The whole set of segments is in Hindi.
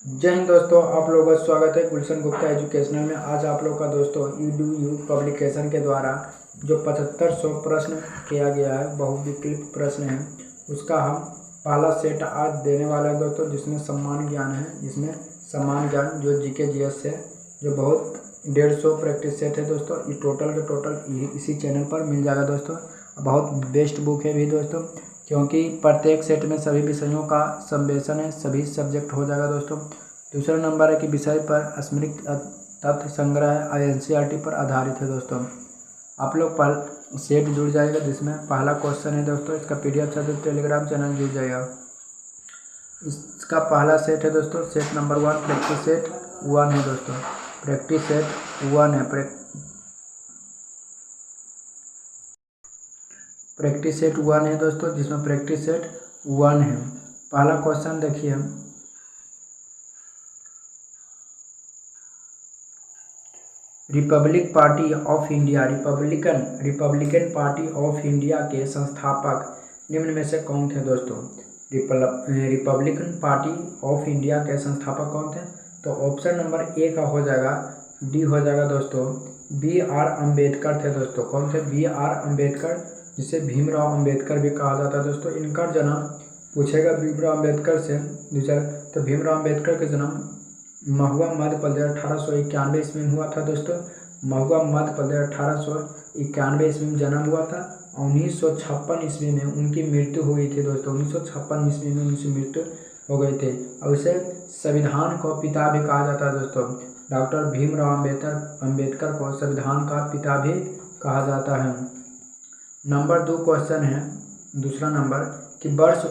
जय हिंद दोस्तों, आप लोगों का स्वागत है गुलशन गुप्ता एजुकेशनल में। आज आप लोग का दोस्तों EDU पब्लिकेशन के द्वारा जो 7500 प्रश्न किया गया है, बहुविकल्प प्रश्न है, उसका हम पहला सेट आज देने वाले हैं दोस्तों, जिसमें सम्मान ज्ञान है। जिसमें सम्मान ज्ञान जो GK GS है, जो बहुत 150 प्रैक्टिस सेट है दोस्तों। ये टोटल के टोटल इसी चैनल पर मिल जाएगा दोस्तों। बहुत बेस्ट बुक है भी दोस्तों, क्योंकि प्रत्येक सेट में सभी विषयों का सम्मेलन है, सभी सब्जेक्ट हो जाएगा दोस्तों। दूसरा नंबर है कि विषय पर स्मृत तथ्य संग्रह NCERT पर आधारित है दोस्तों। आप लोग पर सेट जुड़ जाएगा, जिसमें पहला क्वेश्चन है दोस्तों। इसका PDF चाहते टेलीग्राम चैनल जुड़ जाएगा। इसका पहला सेट है दोस्तों, सेट नंबर 1 प्रैक्टिस सेट 1 है दोस्तों। प्रैक्टिस सेट 1 है, प्रैक्टिस सेट 1 है दोस्तों, जिसमें प्रैक्टिस सेट 1 है। पहला क्वेश्चन देखिए, Republic party of India Republican party of India के संस्थापक निम्न में से कौन थे दोस्तों? रिपब्लिकन पार्टी ऑफ इंडिया के संस्थापक कौन थे? तो ऑप्शन नंबर ए का हो जाएगा, डी हो जाएगा दोस्तों, BR अम्बेडकर थे दोस्तों। कौन थे? BR अम्बेडकर, जिसे भीमराव अम्बेडकर भी कहा जाता है दोस्तों। इनका जन्म पूछेगा भीमराव अम्बेडकर से दूसरा, तो भीमराव अम्बेडकर का जन्म महुआ मध्य प्रदेश 1891 ईस्वी में हुआ था दोस्तों। महुआ मध्य प्रदेश 1891 ईस्वी में जन्म हुआ था। 1956 ईस्वी में उनकी मृत्यु हुई थी दोस्तों। 1956 ईस्वी में उनकी मृत्यु हो गई थी, और उसे संविधान को पिता भी कहा जाता है दोस्तों। डॉक्टर भीमराव अम्बेडकर को संविधान का पिता भी कहा जाता है। नंबर 2 क्वेश्चन है, दूसरा नंबर, कि वर्ष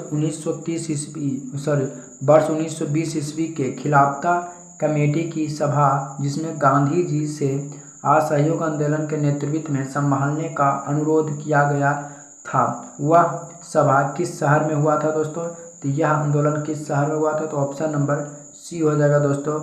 1920 ईस्वी के खिलाफता कमेटी की सभा, जिसमें गांधी जी से असहयोग आंदोलन के नेतृत्व में संभालने का अनुरोध किया गया था, वह सभा किस शहर में हुआ था दोस्तों? तो यह आंदोलन किस शहर में हुआ था? तो ऑप्शन नंबर सी हो जाएगा दोस्तों,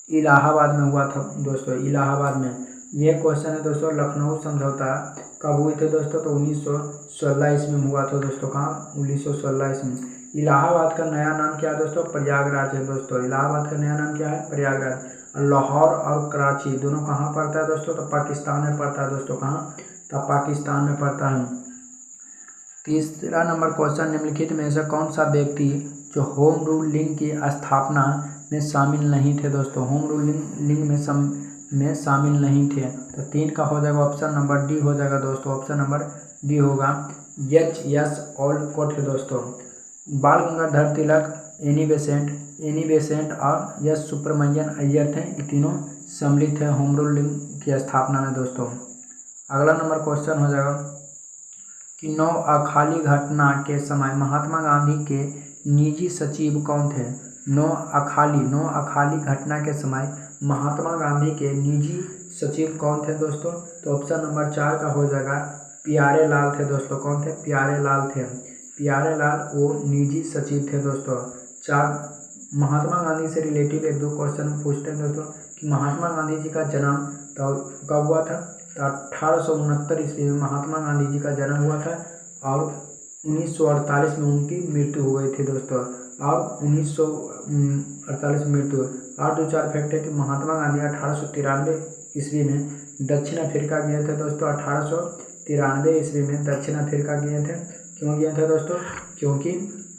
इलाहाबाद में हुआ था दोस्तों, इलाहाबाद में। ये क्वेश्चन है दोस्तों। लखनऊ समझौता कब हुए थे दोस्तों? तो 1916 ईस्वी में हुआ था दोस्तों। कहाँ? 1916 ईस्वी में। इलाहाबाद का नया नाम क्या है दोस्तों? प्रयागराज है दोस्तों। इलाहाबाद का नया नाम क्या है? प्रयागराज। लाहौर और कराची दोनों कहाँ पड़ता है दोस्तों? तो पाकिस्तान में पड़ता है दोस्तों। कहाँ? तो पाकिस्तान में पड़ता है। तीसरा नंबर क्वेश्चन, निम्नलिखित में से कौन सा व्यक्ति जो होम रूल लीग की स्थापना में शामिल नहीं थे दोस्तों? होम रूल लीग में शामिल नहीं थे। तो 3 का हो जाएगा, ऑप्शन नंबर डी हो जाएगा दोस्तों। ऑप्शन नंबर डी होगा, HS ऑलकोट है दोस्तों। बाल गंगाधर तिलक, एनी बेसेंट और S सुब्रमण्यम अय्यर थे। ये तीनों सम्मिलित थे होम रूल लीग की स्थापना में दोस्तों। अगला नंबर क्वेश्चन हो जाएगा कि नौअखाली घटना के समय महात्मा गांधी के निजी सचिव कौन थे? नौअखाली घटना के समय महात्मा गांधी के निजी सचिव कौन थे दोस्तों? तो ऑप्शन नंबर 4 का हो जाएगा, प्यारे लाल थे दोस्तों। कौन थे? प्यारे लाल थे। प्यारे लाल वो निजी सचिव थे दोस्तों। 4 महात्मा गांधी से रिलेटिव 1-2 क्वेश्चन पूछते हैं दोस्तों, कि महात्मा गांधी जी का जन्म तो कब हुआ था? तो 1869 ईस्वी में महात्मा गांधी जी का जन्म हुआ था, और 1948 में उनकी मृत्यु हो गई थी दोस्तों। और 1948 में मृत्यु। और 2-4 फैक्ट है कि महात्मा गांधी 1893 ईस्वी में दक्षिण अफ्रीका गए थे दोस्तों। 1893 ईस्वी में दक्षिण अफ्रीका गए थे। क्यों गए थे दोस्तों? क्योंकि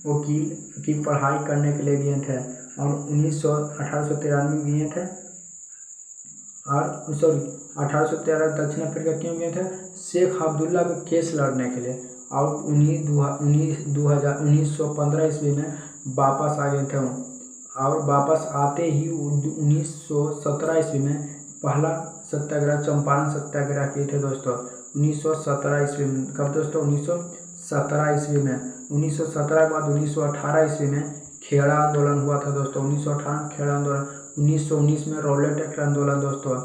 वकील की पढ़ाई करने के लिए गए थे, और 1893 में गए थे। और 1813 दक्षिण अफ्रीका क्यों गए थे? शेख अब्दुल्ला का केस लड़ने के लिए। और 1915 ईस्वी में वापस आ गए थे, और वापस आते ही 1917 ईस्वी में पहला सत्याग्रह, चंपारण सत्याग्रह किए थे दोस्तों। 1917 ईस्वी में। कब दोस्तों? 1917 ईस्वी में। 1917 के बाद 1918 ईस्वी में खेड़ा आंदोलन हुआ था दोस्तों। 1918 खेड़ा आंदोलन। 1919 में रॉलेट एक्ट आंदोलन दोस्तों।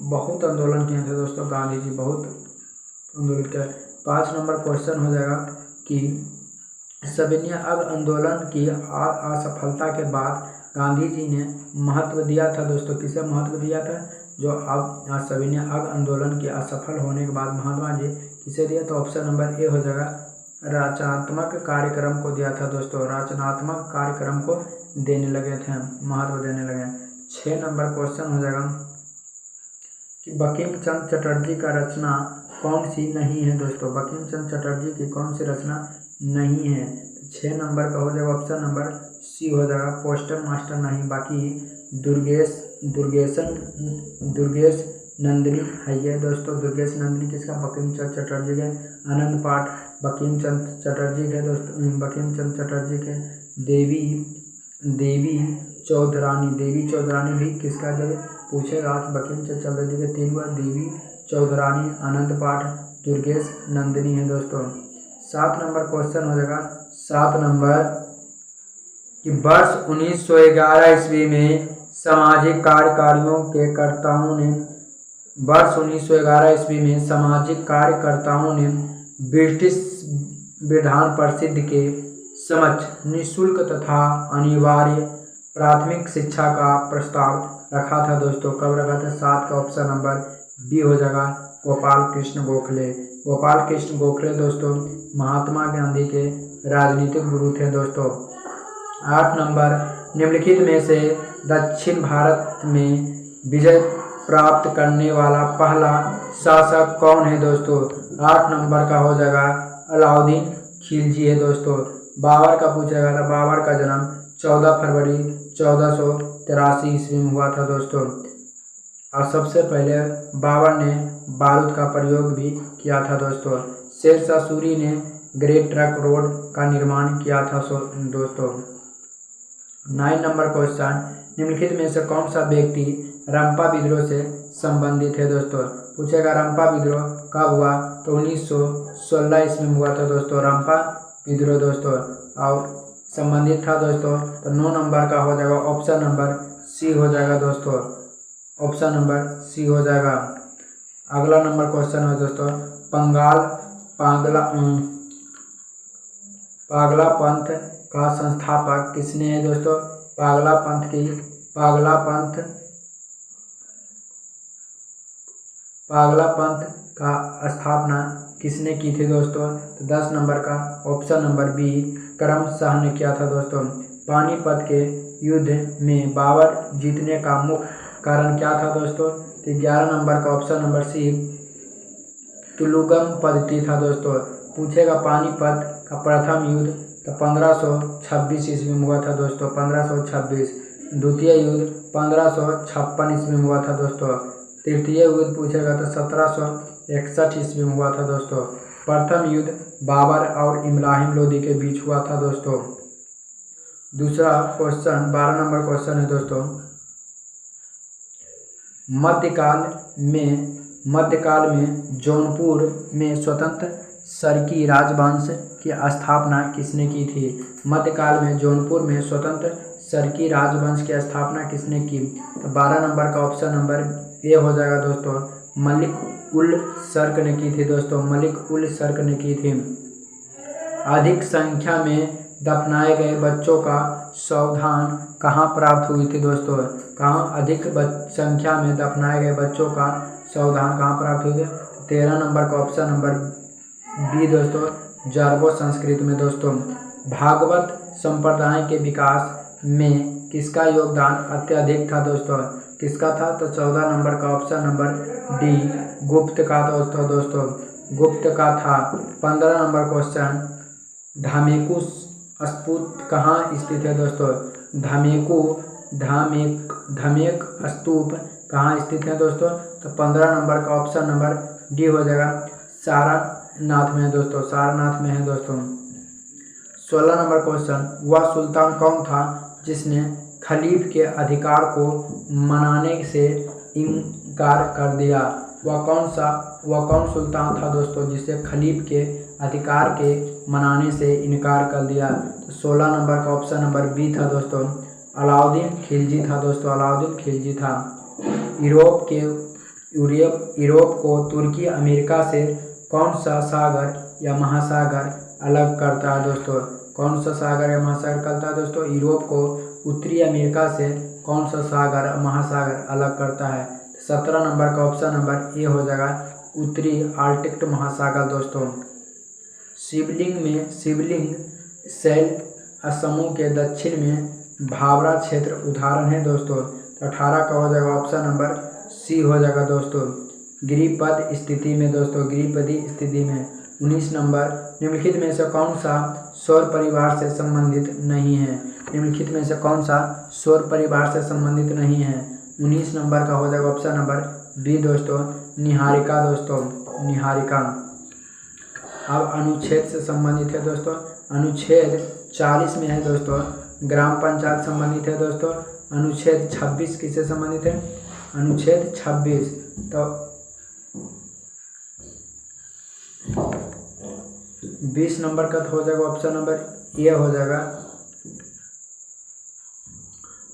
बहुत आंदोलन किए थे दोस्तों गांधी जी, बहुत आंदोलन किया। 5 नंबर क्वेश्चन हो जाएगा कि सविनय आंदोलन की असफलता के बाद गांधी जी ने महत्व दिया था दोस्तों। किसे महत्व दिया था? जो अब सविनय आंदोलन के असफल होने के बाद महात्मा जी किसे दिया? तो ऑप्शन नंबर ए हो जाएगा, रचनात्मक कार्यक्रम को दिया था दोस्तों। रचनात्मक कार्यक्रम को देने लगे थे, महत्व देने लगे। 6 नंबर क्वेश्चन हो जाएगा कि बंकिम चंद्र चटर्जी का रचना कौन सी नहीं है दोस्तों। बंकिम चंद्र चटर्जी की कौन सी रचना नहीं है। 6 नंबर का हो जाएगा ऑप्शन नंबर सी हो जाएगा, पोस्टर मास्टर नहीं। बाकी दुर्गेश नंदिनी है ये दोस्तों। दुर्गेश नंदिनी किसका, बंकिम चंद्र चटर्जी के। आनंद पाठ बंकिम चंद्र चटर्जी के दोस्तों, बंकिम चंद्र चटर्जी के। देवी चौधरानी भी किसका, जब पूछेगा कि बंकिम चंद्र चटर्जी के 3 बार, देवी चौधरानी, आनंद पाठ, दुर्गेश नंदिनी है दोस्तों। 7 नंबर क्वेश्चन हो जाएगा, 7 नंबर कि वर्ष 1911 ईस्वी में सामाजिक कार्यकारियों के कर्ताओं ने, वर्ष 1911 ईस्वी में सामाजिक कार्यकर्ताओं ने ब्रिटिश विधान परिषद के समक्ष निःशुल्क तथा अनिवार्य प्राथमिक शिक्षा का प्रस्ताव रखा था दोस्तों। कब रखा था। 7 का ऑप्शन नंबर बी हो जाएगा, गोपाल कृष्ण गोखले। गोपाल कृष्ण गोखले दोस्तों महात्मा गांधी के राजनीतिक गुरु थे दोस्तों। 8 नंबर, निम्नलिखित में से दक्षिण भारत में विजय प्राप्त करने वाला पहला शासक कौन है दोस्तों। 8 नंबर का हो जाएगा अलाउद्दीन खिलजी है दोस्तों। बाबर का पूछा गया था। बाबर का जन्म 14 फरवरी 1483 ईस्वी में हुआ था दोस्तों। और सबसे पहले बाबर ने बारूद का प्रयोग भी किया था दोस्तों। शेरशाह सूरी ने ग्रेट ट्रंक रोड का निर्माण किया था दोस्तों। 9 नंबर क्वेश्चन, निम्नलिखित में से कौन सा व्यक्ति रंपा विद्रोह से संबंधित है दोस्तों। पूछेगा रंपा विद्रोह कब हुआ, तो 1916 ईस्वी में हुआ था दोस्तों रंपा विद्रोह दोस्तों। और संबंधित था दोस्तों, तो 9 नंबर का हो जाएगा ऑप्शन नंबर सी हो जाएगा दोस्तों। ऑप्शन नंबर सी हो जाएगा। अगला नंबर क्वेश्चन है दोस्तों, पागला पंथ का संस्थापक किसने है दोस्तों। पागला पंथ का स्थापना किसने की थी दोस्तों। तो 10 नंबर का ऑप्शन नंबर बी करम शाह ने किया था दोस्तों। पानीपत के युद्ध में बाबर जीतने का मुख्य कारण क्या था दोस्तों। तो 11 नंबर का ऑप्शन नंबर सी तुलुगम पद्धति था दोस्तों। पूछेगा पानीपत का प्रथम युद्ध तो 1526 ईस्वी में हुआ था दोस्तों, 1526। द्वितीय युद्ध 1556 ईस्वी में हुआ था दोस्तों। तृतीय युद्ध पूछेगा तो 1761 ईस्वी में हुआ था दोस्तों। प्रथम युद्ध बाबर और इब्राहिम लोदी के बीच हुआ था दोस्तों। दूसरा क्वेश्चन 12 नंबर क्वेश्चन है दोस्तों, मध्यकाल में जौनपुर में स्वतंत्र सरकी राजवंश की स्थापना किसने की थी। मध्यकाल में जौनपुर में स्वतंत्र सरकी राजवंश की स्थापना किसने की। तो 12 नंबर का ऑप्शन नंबर ए हो जाएगा दोस्तों, मलिक उल शर्क ने की थी दोस्तों। मलिक उल शर्क ने की थी। अधिक संख्या में दफनाए गए बच्चों का सावधान कहाँ प्राप्त हुई थी दोस्तों। कहाँ अधिक संख्या में दफनाए गए बच्चों का सावधान कहाँ प्राप्त हुई थी। 13 नंबर का ऑप्शन नंबर बी दोस्तों, जारबो संस्कृत में दोस्तों। भागवत संप्रदाय के विकास में किसका योगदान अत्यधिक था दोस्तों। किसका था, तो 14 नंबर का ऑप्शन नंबर डी गुप्त का दोस्तों गुप्त का था। 15 नंबर क्वेश्चन, धामेकू स्तूप कहाँ स्थित है दोस्तों। धामेक स्तूप कहाँ स्थित है दोस्तों। तो 15 नंबर का ऑप्शन नंबर डी हो जाएगा, सारनाथ में है दोस्तों, सारनाथ में है दोस्तों। 16 नंबर क्वेश्चन, वह सुल्तान कौन था जिसने खलीफ के अधिकार को मनाने से इनकार कर दिया। वह कौन सुल्तान था दोस्तों जिससे खलीफ के अधिकार के मनाने से इनकार कर दिया। तो 16 नंबर का ऑप्शन नंबर बी था दोस्तों, अलाउद्दीन खिलजी था दोस्तों, अलाउद्दीन खिलजी था। यूरोप को तुर्की अमेरिका से कौन सा सागर या महासागर अलग करता है दोस्तों। कौन सा सागर या महासागर करता है दोस्तों। यूरोप को उत्तरी अमेरिका से कौन सा सागर महासागर अलग करता है। 17 नंबर का ऑप्शन नंबर ए हो जाएगा, उत्तरी आर्कटिक महासागर दोस्तों। शिवलिंग शैल समूह के दक्षिण में भावरा क्षेत्र उदाहरण है दोस्तों। तो 18 का हो जाएगा ऑप्शन नंबर सी हो जाएगा दोस्तों। गिरिपद स्थिति में दोस्तों, गिरिपदी स्थिति में। 19 नंबर, निम्नलिखित में से कौन सा सौर परिवार से संबंधित नहीं है? निम्नलिखित में से कौन सा सौर परिवार से संबंधित नहीं है? 19 नंबर का हो जाएगा ऑप्शन नंबर बी दोस्तों, निहारिका दोस्तों, निहारिका। अब अनुच्छेद से संबंधित है दोस्तों। अनुच्छेद 40 में है दोस्तों, ग्राम पंचायत संबंधित है दोस्तों। अनुच्छेद 26 किससे संबंधित है? अनुच्छेद 26। तो 20 नंबर का हो जाएगा ऑप्शन नंबर ए हो जाएगा।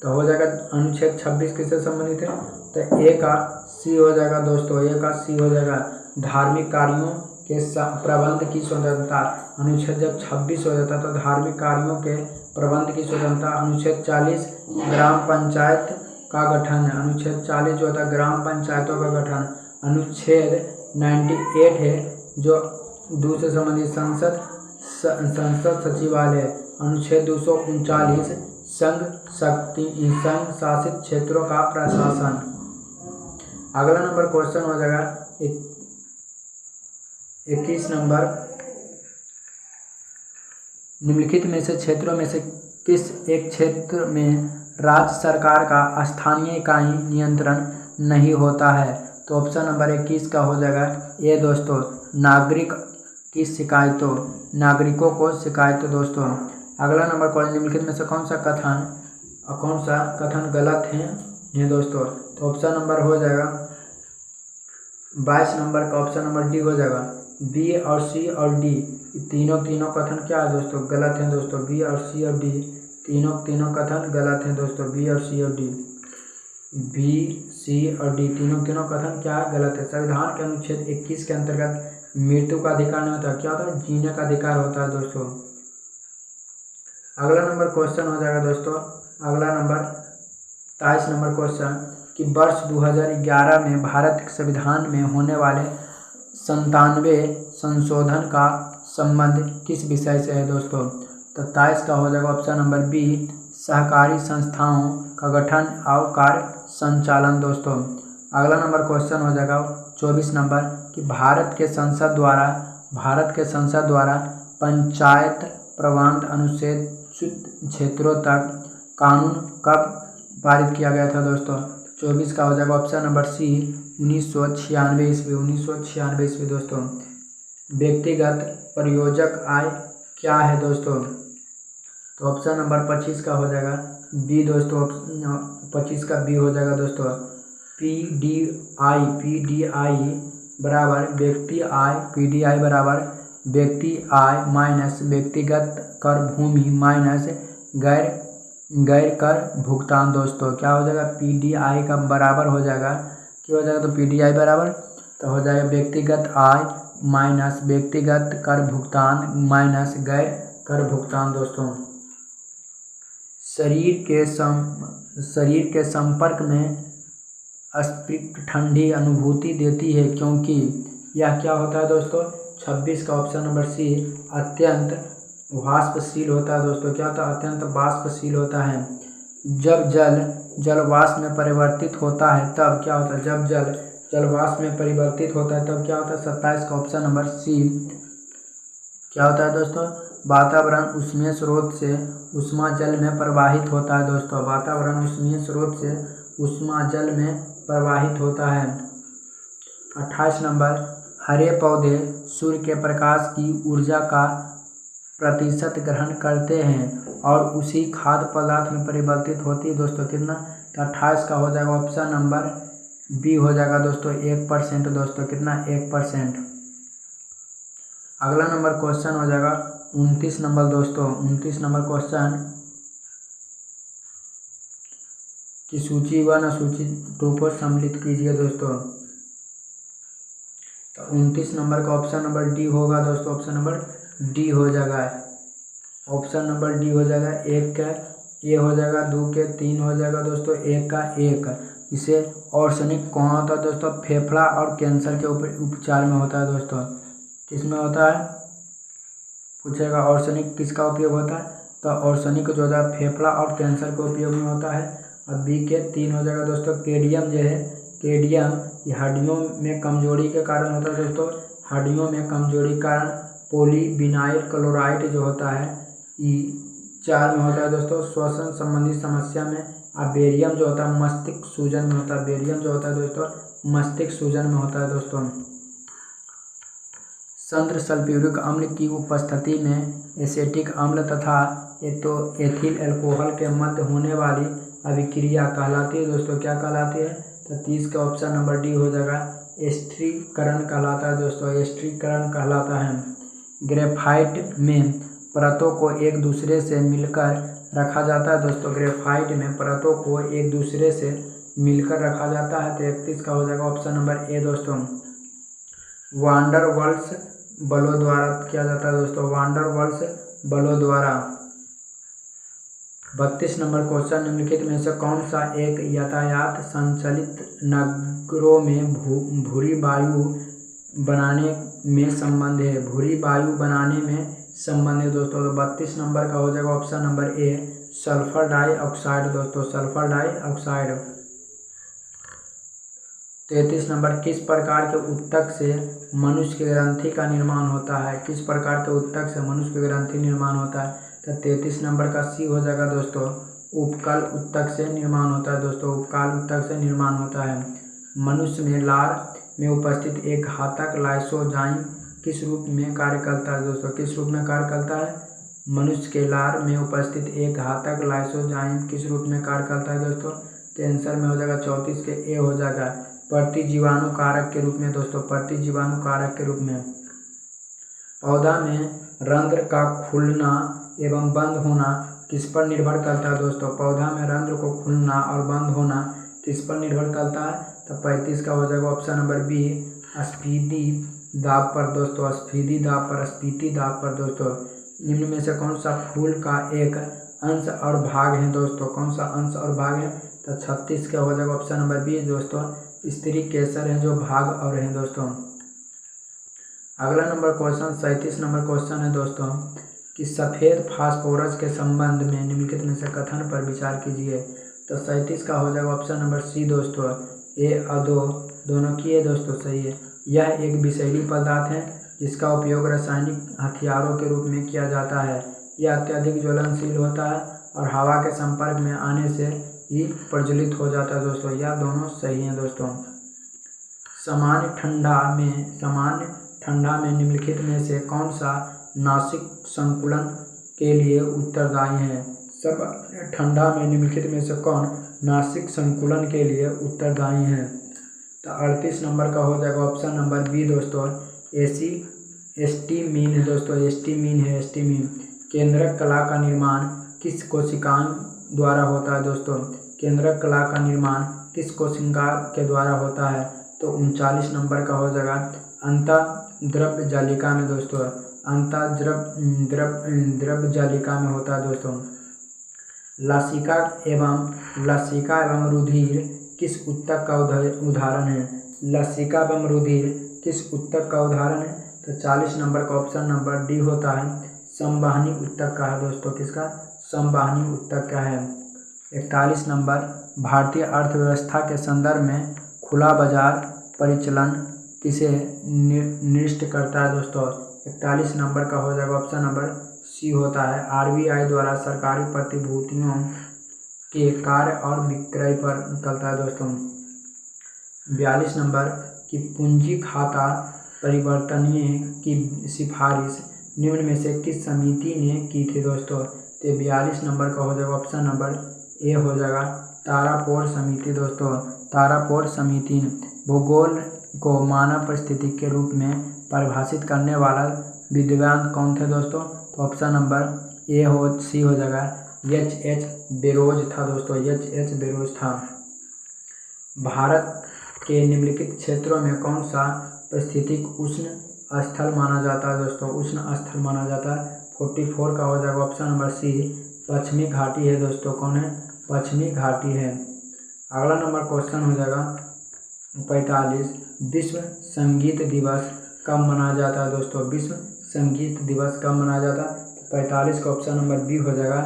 तो हो जाएगा अनुच्छेद 26 किससे संबंधित है? तो ए का सी हो जाएगा दोस्तों, ए का सी हो जाएगा। धार्मिक कार्यों के प्रबंध की स्वतंत्रता, अनुच्छेद जब 26 हो जाता है तो धार्मिक कार्यों के प्रबंध की स्वतंत्रता। अनुच्छेद 40 ग्राम पंचायत का गठन है, अनुच्छेद 40 जो होता है ग्राम पंचायतों का गठन। अनुच्छेद 98 है जो दूसरे संबंधित संसद सचिवालय। अनुच्छेद 239 संघ शासित क्षेत्रों का प्रशासन। अगला नंबर क्वेश्चन हो जाएगा 21 नंबर, निम्नलिखित में से क्षेत्रों में से किस एक क्षेत्र में राज्य सरकार का स्थानीय इकाई नियंत्रण नहीं होता है? तो ऑप्शन नंबर 21 का हो जाएगा ये दोस्तों, नागरिक की शिकायतों, नागरिकों को शिकायतों दोस्तों। अगला नंबर कौन, निम्नलिखित में से कौन सा कथन गलत है ये दोस्तों? तो ऑप्शन नंबर हो जाएगा 22 नंबर का ऑप्शन नंबर डी हो जाएगा। बी और सी और डी तीनों कथन क्या है दोस्तों? गलत है दोस्तों। बी और सी और डी तीनों कथन गलत है दोस्तों। बी और सी और डी, बी सी और डी तीनों कथन क्या है? गलत है। संविधान के अनुच्छेद 21 के अंतर्गत मृत्यु का अधिकार नहीं होता, क्या होता है? जीने का अधिकार होता है दोस्तों। अगला नंबर क्वेश्चन हो जाएगा दोस्तों, अगला नंबर 23 नंबर क्वेश्चन कि वर्ष 2011 में भारत के संविधान में होने वाले 97 संशोधन का संबंध किस विषय से है दोस्तों? तो 23 का हो जाएगा ऑप्शन नंबर बी, सहकारी संस्थाओं का गठन और कार्य संचालन दोस्तों। अगला नंबर क्वेश्चन हो जाएगा 24 नंबर कि भारत के संसद द्वारा पंचायत प्रबंध अनुसूचित क्षेत्रों तक कानून कब पारित किया गया था दोस्तों? 24 का हो जाएगा ऑप्शन नंबर सी, 1996 ईस्वी, 1996 ईस्वी दोस्तों। व्यक्तिगत प्रयोजक आय क्या है दोस्तों? तो ऑप्शन नंबर 25 का हो जाएगा बी दोस्तों, 25 का बी हो जाएगा दोस्तों। पीडीआई बराबर व्यक्ति आय, पीडीआई बराबर व्यक्ति आय माइनस व्यक्तिगत कर भूमि माइनस गैर कर भुगतान दोस्तों। क्या हो जाएगा? पीडीआई का बराबर हो जाएगा, क्या हो जाएगा? तो पीडीआई बराबर तो हो जाएगा व्यक्तिगत आय माइनस व्यक्तिगत कर भुगतान माइनस गैर कर भुगतान दोस्तों। शरीर के संपर्क में स्पष्ट ठंडी अनुभूति देती है क्योंकि यह क्या होता है दोस्तों? 26 का ऑप्शन नंबर सी, अत्यंत वाष्पशील होता है दोस्तों। क्या होता है? अत्यंत वाष्पशील होता है। जब जल वाष्प में परिवर्तित होता है तब क्या होता है? जब जल वाष्प में परिवर्तित होता है तब क्या होता है? 27 का ऑप्शन नंबर सी क्या होता है दोस्तों? वातावरण ऊष्मीय स्रोत से ऊष्मा जल में प्रवाहित होता है दोस्तों। वातावरण ऊष्मीय स्रोत से ऊष्मा जल में प्रवाहित होता है। 28 नंबर, हरे पौधे सूर्य के प्रकाश की ऊर्जा का प्रतिशत ग्रहण करते हैं और उसी खाद्य पदार्थ में परिवर्तित होती है दोस्तों। कितना? तो 28 का हो जाएगा ऑप्शन नंबर बी हो जाएगा दोस्तों, 1% दोस्तों। कितना? 1%। अगला नंबर क्वेश्चन हो जाएगा 29 नंबर दोस्तों, 29 नंबर क्वेश्चन की सूची 1 और सूची 2 को सम्मिलित कीजिए दोस्तों। तो 29 नंबर का ऑप्शन नंबर डी होगा दोस्तों, ऑप्शन नंबर डी हो जाएगा, ऑप्शन नंबर डी हो जाएगा। 1 का ए हो जाएगा, 2 के 3 हो जाएगा दोस्तों, 1 का 1। इसे ऑर्सेनिक कौन होता है दोस्तों? फेफड़ा और कैंसर के उपचार में होता है दोस्तों। किस में होता है? पूछेगा ऑर्सेनिक किसका उपयोग होता है? तो तो ऑर्सनिक जो होता है फेफड़ा और कैंसर के उपयोग में होता है। अब बी के 3 हो जाएगा दोस्तों। केडियम जो है, केडियम ये हड्डियों में कमजोरी के कारण होता है दोस्तों, हड्डियों में कमजोरी के कारण। पॉलीविनाइल क्लोराइड जो होता है ई 4 में होता है दोस्तों, श्वसन संबंधी समस्या में। अब बेरियम जो होता है मस्तिष्क सूजन में होता है, बेरियम जो होता है दोस्तों मस्तिष्क सूजन में होता है दोस्तों। संत्र सल्फ्यूरिक अम्ल की उपस्थिति में एसेटिक अम्ल तथा एथिल अल्कोहल के मध्य होने वाली अभिक्रिया कहलाती है दोस्तों, क्या कहलाती है? तो 30 का ऑप्शन नंबर डी हो जाएगा, एस्टरीकरण कहलाता है दोस्तों, एस्टरीकरण कहलाता है। ग्रेफाइट में परतों को एक दूसरे से मिलकर रखा जाता है दोस्तों, ग्रेफाइट में परतों को एक दूसरे से मिलकर रखा जाता है। तो 31 का हो जाएगा ऑप्शन नंबर ए दोस्तों। वांडर वाल्स बलों द्वारा किया जाता है दोस्तों, वांडर वाल्स बलों द्वारा। 32 नंबर क्वेश्चन, निम्नलिखित में से कौन सा एक यातायात संचालित नगरों में भूरी वायु बनाने में संबंध है? भूरी वायु बनाने में संबंध है दोस्तों। तो 32 नंबर का हो जाएगा option number A, sulphur dioxide दोस्तों, सल्फर डाइऑक्साइड। 33 नंबर, किस प्रकार के ऊतक से मनुष्य की ग्रंथि का निर्माण होता है? किस प्रकार के ऊतक से मनुष्य की ग्रंथि निर्माण होता है? तो 33 नंबर का सी हो जाएगा दोस्तों, उपकल ऊतक से निर्माण होता है दोस्तों, उपकल ऊतक से निर्माण होता है। मनुष्य में लार में उपस्थित एक घातक लाइसोजाइम किस रूप में कार्य करता है दोस्तों? किस रूप में कार्य करता है? मनुष्य के लार में उपस्थित एक घातक लाइसोजाइम किस रूप में कार्य करता है दोस्तों? तो आंसर में हो जाएगा 34 के ए हो जाएगा, प्रतिजीवाणु कारक के रूप में दोस्तों, प्रतिजीवाणु कारक के रूप में। पौधा में रंध्र का खुलना एवं बंद होना किस पर निर्भर करता है दोस्तों? पौधा में रंध्र को खुलना और बंद होना किस पर निर्भर करता है? तो 35 का हो जाएगा ऑप्शन नंबर बी, स्फीति दाब पर दोस्तों, स्फीति दाब पर, स्फीति दाब पर दोस्तों। निम्न में से कौन सा फूल का एक अंश और भाग है दोस्तों? कौन सा अंश और भाग है? तो 36 का हो जाएगा ऑप्शन नंबर बी दोस्तों, स्त्री केसर है जो भाग और है दोस्तों। अगला नंबर क्वेश्चन 37 नंबर क्वेश्चन है दोस्तों कि सफ़ेद फास्फोरस के संबंध में निम्नलिखित में से कथन पर विचार कीजिए। तो 37 का हो जाएगा ऑप्शन नंबर सी दोस्तों, ए और दो दोनों की है दोस्तों, सही है। यह एक विषैली पदार्थ है जिसका उपयोग रासायनिक हथियारों के रूप में किया जाता है। यह अत्यधिक ज्वलनशील होता है और हवा के संपर्क में आने से ही प्रज्वलित हो जाता है दोस्तों, यह दोनों सही हैं दोस्तों। सामान्य ठंडा में निम्नलिखित में से कौन सा नासिक संकुलन के लिए उत्तरदायी है? सब ठंडा में निम्नलिखित में से कौन नासिक संकुलन के लिए उत्तरदायी है? तो 38 नंबर का हो जाएगा ऑप्शन नंबर बी दोस्तों, एस्टीमीन है दोस्तों, एस्टीमीन है, एस्टीमीन। केंद्रक कला का निर्माण किस कोशिकाओं द्वारा होता है दोस्तों? केंद्रक कला का निर्माण किस कोशिका के द्वारा होता है? तो 39 नंबर का हो जाएगा अंतःद्रव्य जालिका में दोस्तों, अंतःद्रव्य जालिका में होता है दोस्तों। लसिका एवं रुधिर किस ऊतक का उदाहरण है? लसिका एवं रुधिर किस ऊतक का उदाहरण है? तो 40 नंबर का ऑप्शन नंबर डी होता है, संवाहनी ऊतक का है दोस्तों, किसका? संवाहनी ऊतक का है। 41 नंबर, भारतीय अर्थव्यवस्था के संदर्भ में खुला बाजार परिचालन किसे निर्दिष्ट करता है दोस्तों? 41 नंबर का हो जाएगा ऑप्शन नंबर सी होता है, आरबीआई द्वारा सरकारी प्रतिभूतियों के कार्य और विक्रय पर निकलता है दोस्तों। 42 नंबर की पूंजी खाता परिवर्तनीय की सिफारिश निम्न में से किस समिति ने की थी दोस्तों? तो 42 नंबर का हो जाएगा ऑप्शन नंबर ए हो जाएगा, तारापोर समिति दोस्तों, तारापोर समिति। भूगोल को मानव परिस्थिति के रूप में परिभाषित करने वाला विद्वान कौन थे दोस्तों? तो ऑप्शन नंबर ए हो सी हो जाएगा, एच बेरोज था दोस्तों, एच बेरोज था। भारत के निम्नलिखित क्षेत्रों में कौन सा पारिस्थितिक उष्ण स्थल माना जाता है दोस्तों? उष्ण स्थल माना जाता है। 44 का हो जाएगा ऑप्शन नंबर सी, पश्चिमी घाटी है दोस्तों, कौन है? पश्चिमी घाटी है। अगला नंबर क्वेश्चन हो जाएगा 45, विश्व संगीत दिवस कब मनाया जाता है दोस्तों? विश्व संगीत दिवस कब मनाया जाता है? 45 का ऑप्शन नंबर बी हो जाएगा।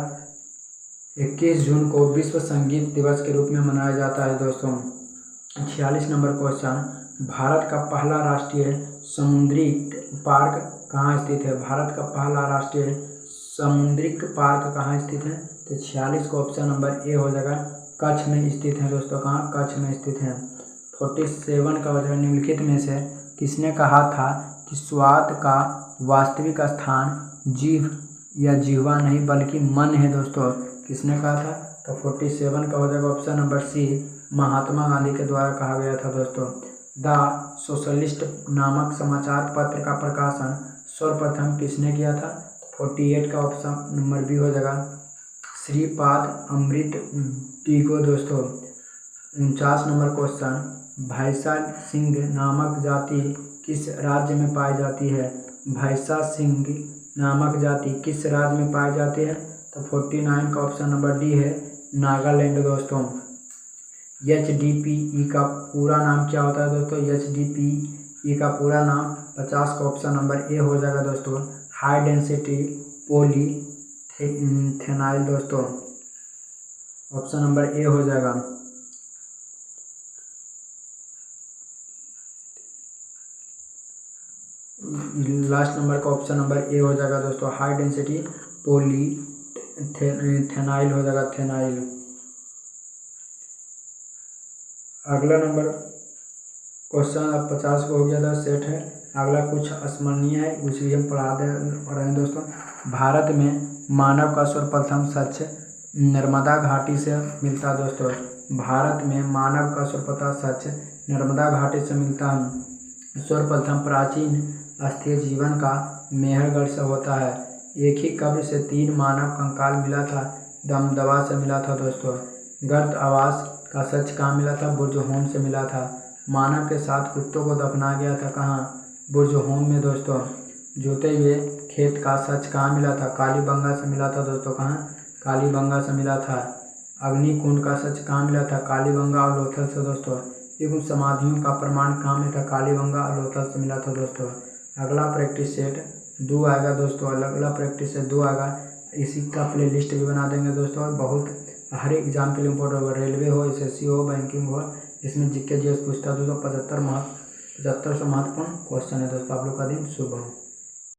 21 जून को विश्व संगीत दिवस के रूप में मनाया जाता है दोस्तों। 46 नंबर क्वेश्चन, भारत का पहला राष्ट्रीय समुद्री पार्क कहाँ स्थित है? भारत का पहला राष्ट्रीय समुद्रिक पार्क कहाँ स्थित है? तो 46 को ऑप्शन नंबर ए हो जाएगा, कच्छ में स्थित है दोस्तों। कहाँ? कच्छ में स्थित है। 47 का हो जाएगा, निम्नलिखित में से किसने कहा था कि स्वाद का वास्तविक स्थान जीभ या जिह्वा नहीं बल्कि मन है दोस्तों? किसने कहा था? तो 47 का हो जाएगा option number C, Mahatma Gandhi के द्वारा कहा गया था दोस्तों। द सोशलिस्ट नामक समाचार पत्र का प्रकाशन सर्वप्रथम किसने किया था? 48 का ऑप्शन नंबर बी हो जाएगा, श्रीपाद अमृत टीको दोस्तों। 49 नंबर क्वेश्चन, भैंसा सिंह नामक जाति किस राज्य में पाई जाती है? भैंसा सिंह नामक जाति किस राज्य में पाई जाती है? तो 49 का ऑप्शन नंबर डी है, नागालैंड दोस्तों। HDPE का पूरा नाम क्या होता है दोस्तों? HDPE का पूरा नाम 50 का ऑप्शन नंबर ए हो जाएगा दोस्तों, हाई डेंसिटी पॉलीथेनाइल दोस्तों। ऑप्शन नंबर ए हो जाएगा। लास्ट नंबर का ऑप्शन नंबर ए हो जाएगा दोस्तों, हाई डेंसिटी पॉलीथेनाइल हो जाएगा, थेनाइल। अगला नंबर क्वेश्चन अब 50 को हो गया था, सेट है। अगला कुछ स्मरणीय है, उसी हम पढ़ा दे रहे हैं दोस्तों। भारत में मानव का सर्वप्रथम सच नर्मदा घाटी से मिलता है दोस्तों। भारत में मानव का सर्वप्रथम सच नर्मदा घाटी से मिलता है। सर्वप्रथम प्राचीन अस्थि जीवन का मेहरगढ़ से होता है। एक ही कब्र से 3 मानव कंकाल मिला था, दमदवा से मिला था दोस्तों। गर्त आवास का सच कहाँ मिला था? बुर्ज होम से मिला था। मानव के साथ कुत्तों को दफनाया गया था कहाँ? बुर्ज होम में दोस्तों। जोते हुए खेत का सच कहाँ मिला था? कालीबंगा से मिला था दोस्तों। कहाँ? कालीबंगा से मिला था। अग्निकुंड का सच कहाँ मिला था? कालीबंगा और लोथल से दोस्तों। युग समाधियों का प्रमाण कहाँ में था? कालीबंगा और लोथल से मिला था दोस्तों। अगला प्रैक्टिस सेट 2 आएगा दोस्तों, अगला प्रैक्टिस सेट 2 आएगा। इसी का प्ले लिस्ट भी बना देंगे दोस्तों। और बहुत हर एग्जाम के लिए इम्पोर्टेंट होगा, रेलवे हो, SSC हो, बैंकिंग हो, इसमें GK GS पूछता है दोस्तों। 75 से महत्वपूर्ण क्वेश्चन है दोस्तों। आप लोग का दिन शुभ हो।